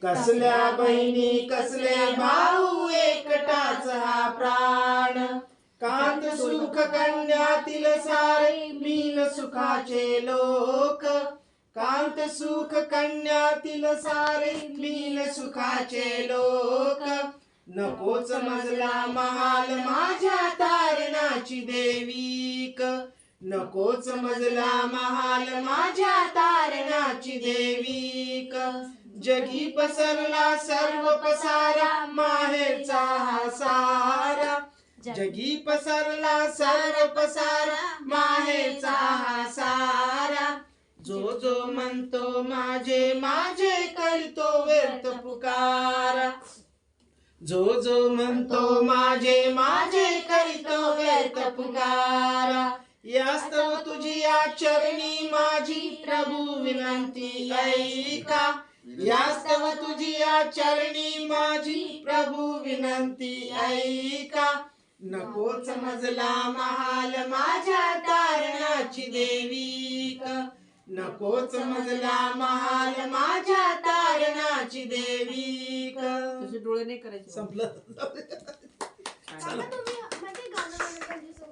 कसल्या बहिणी कसले भाऊ एकटाच हा प्राण, कांत सुख कन्यातील सारे मीन सुखाचे लोक, कांत सुख कन्यातील सारे मीन सुखाचे लोक, नकोच मजला महाल माझ्या तारणाची देवीक, नकोच मजला महाल माझ्या तारणाची देवीक, जगी पसरला सर्व पसारा माहेरचा हा सारा, जगी पसरला सर्व पसारा माहेरचा हा सारा, जो जो म्हणतो माझे माझे करतो व्यर्थ पुकारा, जो जो म्हणतो माझे माझे करीतो व्यर्थ पुकारा, यास्तव तुझी या चरणी माझी प्रभू विनंती ऐका, यास्तव तुझी या चरणी माझी प्रभू विनंती ऐका, नकोच मजला महाल माझ्या तारणाची देवीक, नकोच मजला महाल माझ्या तारणाची देवीक. तुझे डोळे नाही करायचे. संपलं.